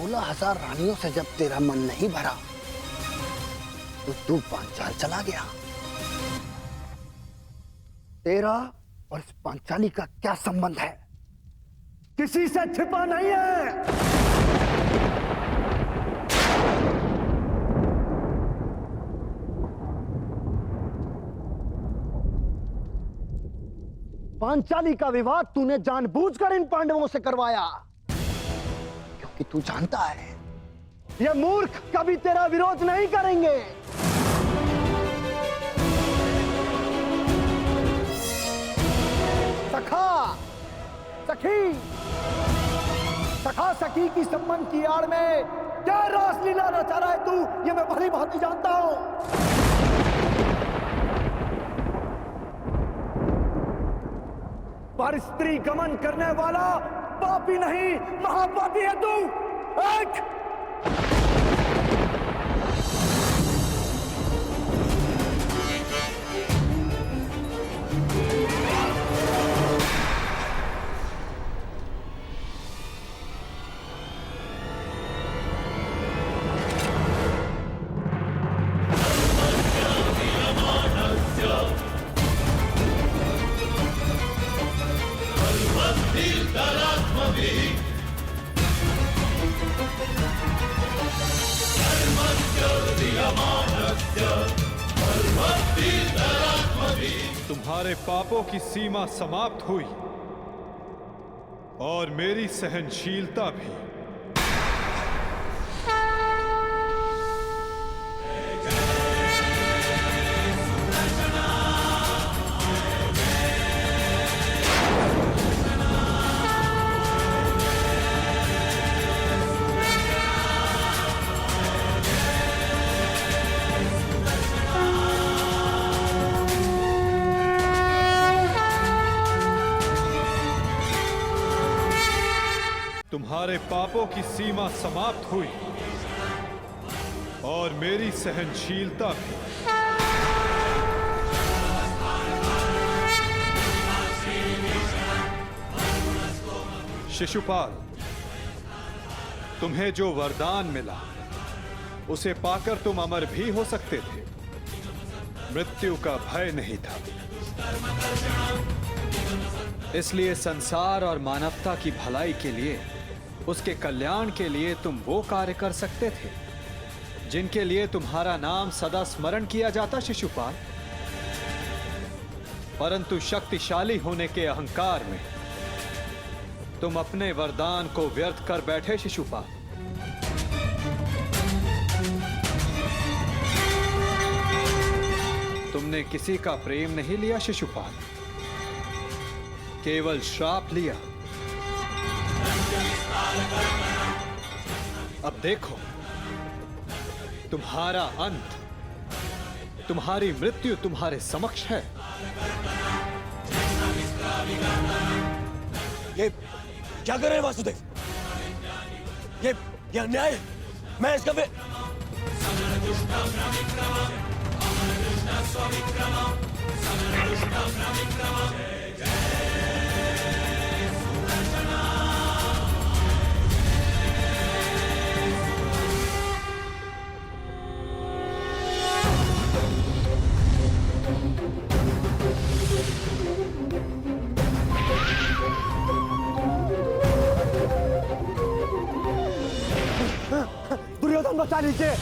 16,000 रानियों से जब तेरा मन नहीं भरा तो तू पांचाल चला गया। तेरा और इस पांचाली का क्या संबंध है? किसी से छिपा नहीं है। पांचाली का विवाह तूने जानबूझकर इन पांडवों से करवाया, क्योंकि तू जानता है ये मूर्ख कभी तेरा विरोध नहीं करेंगे। सखा सखी, सखा सखी की संबंध की आड़ में क्या रासलीला रचा रहा है तू, ये मैं भली भांति जानता हूं। पर स्त्री गमन करने वाला पापी नहीं, महापापी है तू। तुम्हारे पापों की सीमा समाप्त हुई और मेरी सहनशीलता भी। तुम्हारे पापों की सीमा समाप्त हुई और मेरी सहनशीलता भी। शिशुपाल, तुम्हें जो वरदान मिला उसे पाकर तुम अमर भी हो सकते थे। मृत्यु का भय नहीं था। इसलिए संसार और मानवता की भलाई के लिए, उसके कल्याण के लिए तुम वो कार्य कर सकते थे जिनके लिए तुम्हारा नाम सदा स्मरण किया जाता शिशुपाल। परंतु शक्तिशाली होने के अहंकार में तुम अपने वरदान को व्यर्थ कर बैठे शिशुपाल। तुमने किसी का प्रेम नहीं लिया शिशुपाल, केवल श्राप लिया। अब देखो, तुम्हारा अंत, तुम्हारी मृत्यु तुम्हारे समक्ष है। ये क्या कर रहे हैं वासुदेव? ये अन्याय है। मैं इसका दुर्योधन बचा लीजिए।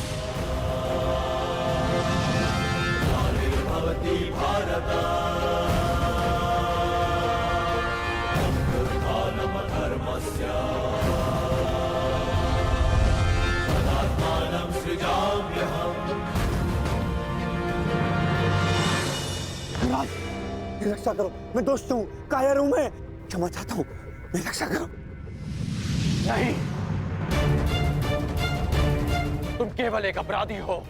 मेरी रक्षा करो, मैं दोस्त हूँ, कायर हूँ, मैं क्षमा चाहता हूँ, मेरी रक्षा करो। नहीं, तुम केवल एक अपराधी हो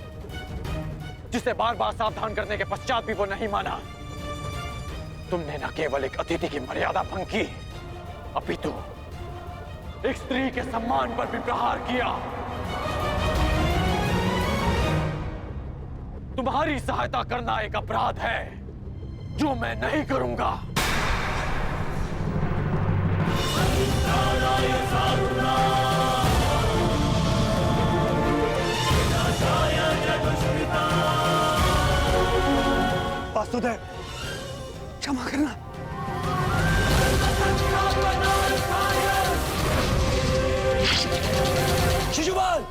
जिसे बार बार सावधान करने के पश्चात भी वो नहीं माना। तुमने न केवल एक अतिथि की मर्यादा भंग की, अपितु एक स्त्री के सम्मान पर भी प्रहार किया। तुम्हारी सहायता करना एक अपराध है जो मैं नहीं करूंगा। वासुदेव, क्षमा करना। शिशुपाल,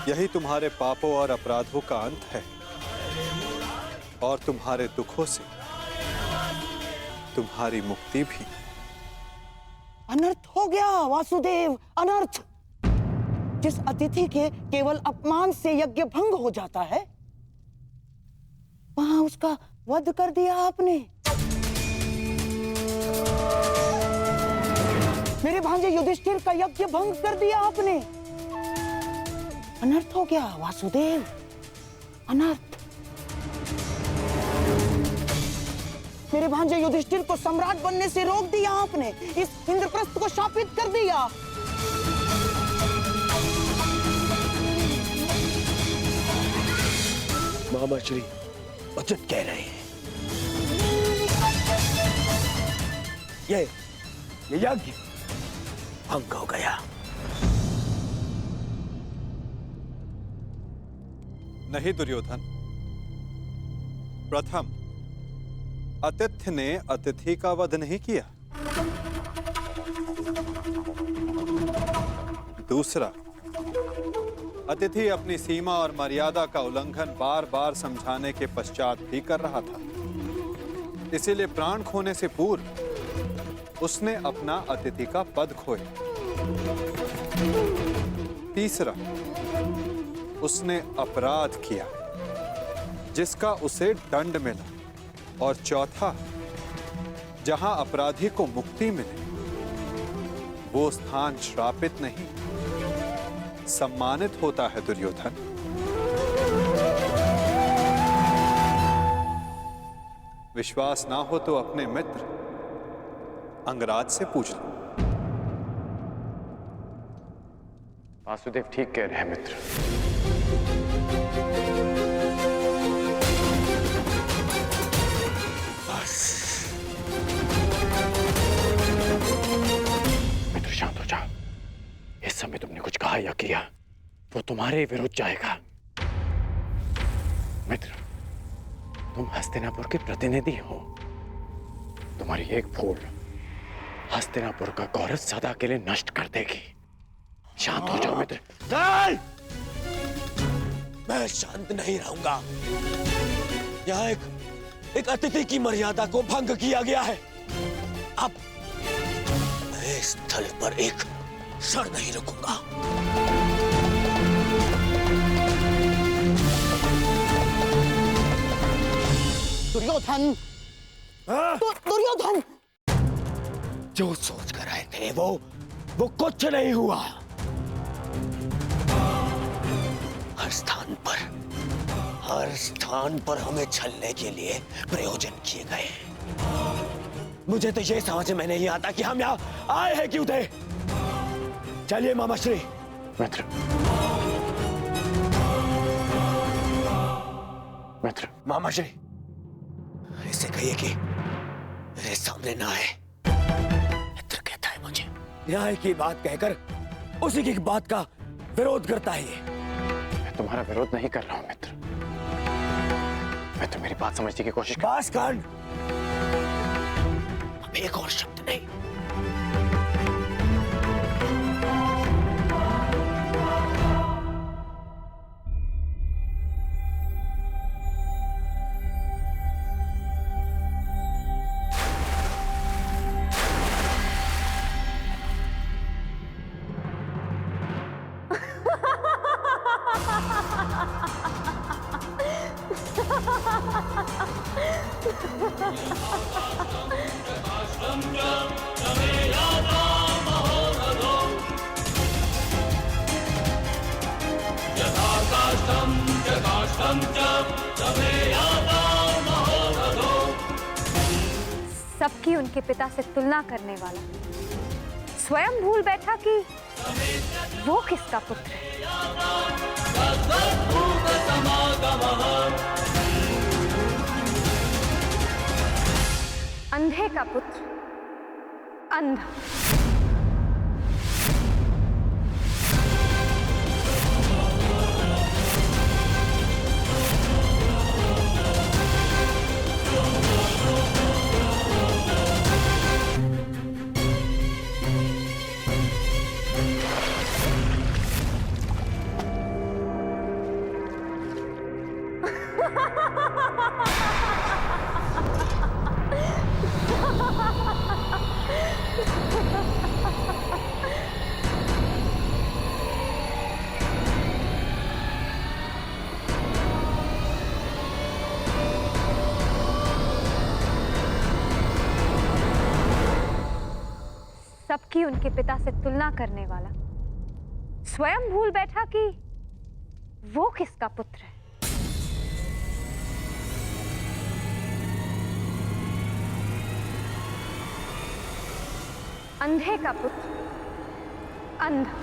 यही तुम्हारे पापों और अपराधों का अंत है, और तुम्हारे दुखों से तुम्हारी मुक्ति भी। अनर्थ हो गया वासुदेव, अनर्थ। जिस अतिथि के केवल अपमान से यज्ञ भंग हो जाता है, वहां उसका वध कर दिया आपने। मेरे भांजे युधिष्ठिर का यज्ञ भंग कर दिया आपने। अनर्थ हो गया वासुदेव, अनर्थ। मेरे भांजे युधिष्ठिर को सम्राट बनने से रोक दिया आपने, इस इंद्रप्रस्थ को शापित कर दिया। मामा श्री उचित कह रहे हैं। ये यज्ञ भंग हो गया। नहीं दुर्योधन, प्रथम अतिथि ने अतिथि का वध नहीं किया। दूसरा, अतिथि अपनी सीमा और मर्यादा का उल्लंघन बार बार समझाने के पश्चात भी कर रहा था, इसीलिए प्राण खोने से पूर्व उसने अपना अतिथि का पद खोया। तीसरा, उसने अपराध किया जिसका उसे दंड मिला। और चौथा, जहां अपराधी को मुक्ति मिले वो स्थान श्रापित नहीं, सम्मानित होता है दुर्योधन। विश्वास ना हो तो अपने मित्र अंगराज से पूछ लो। वासुदेव ठीक कह रहे हैं मित्र। मित्र शांत हो जाओ। इस समय तुमने कुछ कहा या किया वो तुम्हारे विरुद्ध जाएगा। मित्र, तुम हस्तिनापुर के प्रतिनिधि हो। तुम्हारी एक भूल हस्तिनापुर का गौरव सदा के लिए नष्ट कर देगी। शांत हो जाओ मित्र। चल! मैं शांत नहीं रहूंगा। यहाँ एक अतिथि की मर्यादा को भंग किया गया है। अब मैं इस स्थल पर एक क्षण नहीं रुकूंगा। दुर्योधन, दुर्योधन! जो सोच कर आए थे वो कुछ नहीं हुआ। हर स्थान पर हमें छलने के लिए प्रयोजन किए गए। मुझे तो ये समझ में नहीं आता कि हम यहाँ आए हैं क्यों थे। चलिए मामा श्री। मित्र, मित्र, मामा श्री, इसे कहिए कि मेरे सामने ना आए। मित्र कहता है मुझे न्याय की बात कहकर उसी की बात का विरोध करता है ये। मैं तुम्हारा विरोध नहीं कर रहा हूं मित्र। मैं तो मेरी बात समझने की कोशिश कर। बस कर। अब एक और शब्द नहीं। सबकी उनके पिता से तुलना करने वाला स्वयं भूल बैठा कि वो किसका पुत्र है। अंधे का पुत्र अंधा। सबकी उनके पिता से तुलना करने वाला स्वयं भूल बैठा कि वो किसका पुत्र है। अंधे का पुत्र अंधा।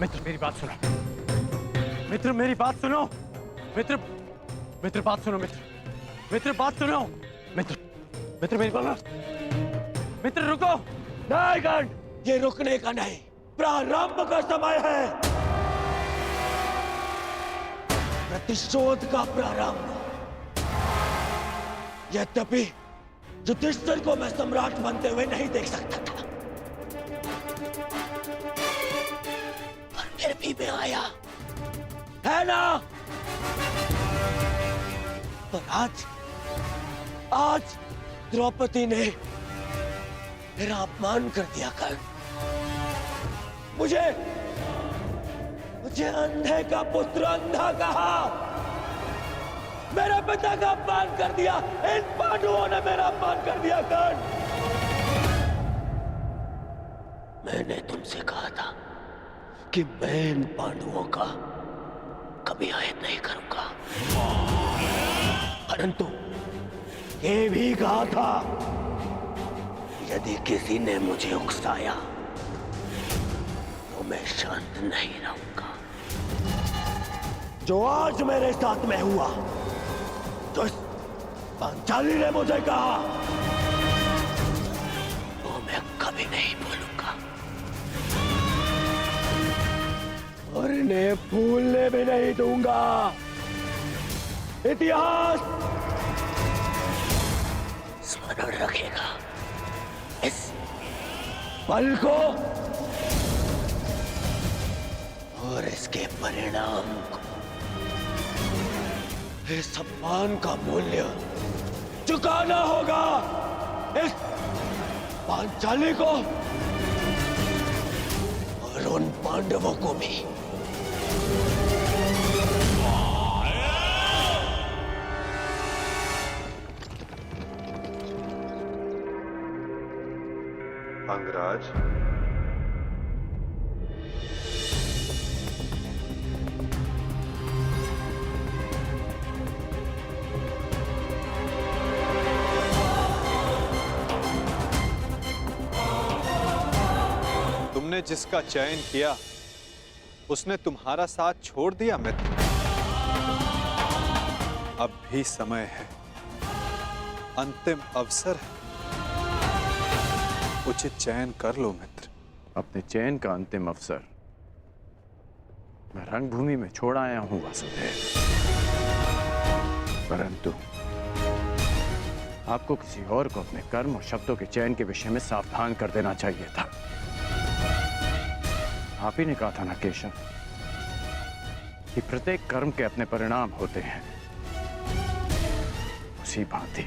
मित्र मेरी बात सुनो। मित्र मेरी बात सुनो। मित्र मित्र बात सुनो। मित्र बात सुनो। मित्र मेरी बात। मित्र रुको। नहीं गण, ये रुकने का नहीं, प्रारंभ का समय है। प्रतिशोध का प्रारंभ। यद्यपि युधिष्ठिर को मैं सम्राट बनते हुए नहीं देख सकता था, फिर भी मैं आया, है ना? पर आज द्रौपदी ने मेरा अपमान कर दिया। कर मुझे अंधे का पुत्र अंधा कहा, मेरे पिता का अपमान कर दिया। इन पांडवों ने मेरा अपमान कर दिया। कर मैंने तुमसे कहा था कि मैं इन पांडवों का कभी आयत नहीं करूंगा, परंतु ये भी कहा था यदि किसी ने मुझे उकसाया तो मैं शांत नहीं रहूंगा। जो आज मेरे साथ में हुआ, जो पांचाली ने मुझे कहा, वो मैं कभी नहीं भूलूंगा और इन्हें भूलने भी नहीं दूंगा। इतिहास स्मरण रखेगा इस पल को और इसके परिणाम को। इस अपमान का मूल्य चुकाना होगा। इस पांचाली को और उन पांडवों को भी। अंगराज, तुमने जिसका चयन किया उसने तुम्हारा साथ छोड़ दिया मित्र। अब भी समय है, अंतिम अवसर है, उचित चयन कर लो मित्र। अपने चयन का अंतिम अवसर मैं रंगभूमि में छोड़ आया हूं वासुदेव, परंतु आपको किसी और को अपने कर्म और शब्दों के चयन के विषय में सावधान कर देना चाहिए था। आप ही ने कहा था ना केशव कि प्रत्येक कर्म के अपने परिणाम होते हैं, उसी भांति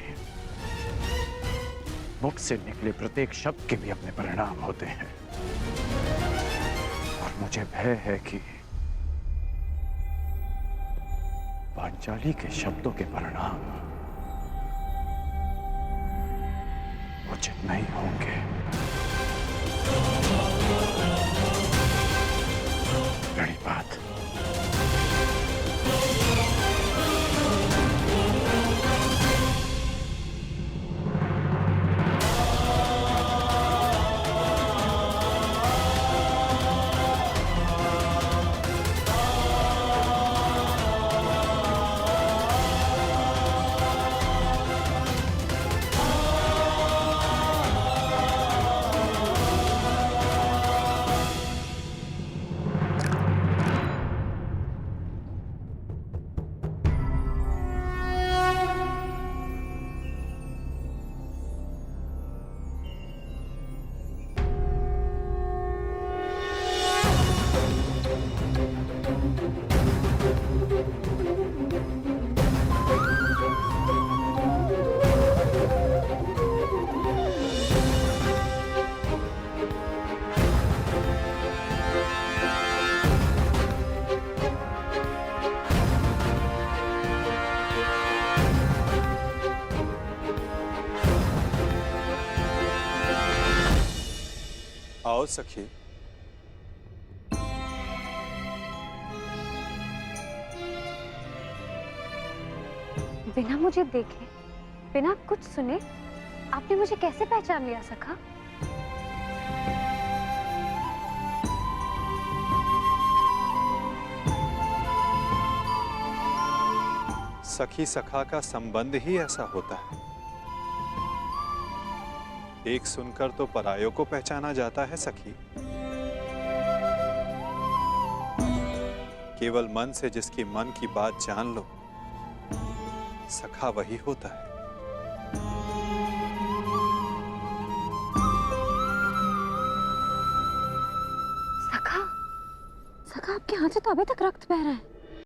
मुख से निकले प्रत्येक शब्द के भी अपने परिणाम होते हैं। और मुझे भय है कि पांचाली के शब्दों के परिणाम उचित नहीं होंगे। बड़ी बात। आओ सखी। बिना मुझे देखे, बिना कुछ सुने आपने मुझे कैसे पहचान लिया सखा? सखी सखा का संबंध ही ऐसा होता है, एक सुनकर तो परायों को पहचाना जाता है सखी। केवल मन से जिसकी मन की बात जान लो, सखा वही होता है। सखा, सखा आपके हाथ से तो अभी तक रक्त बह रहा है।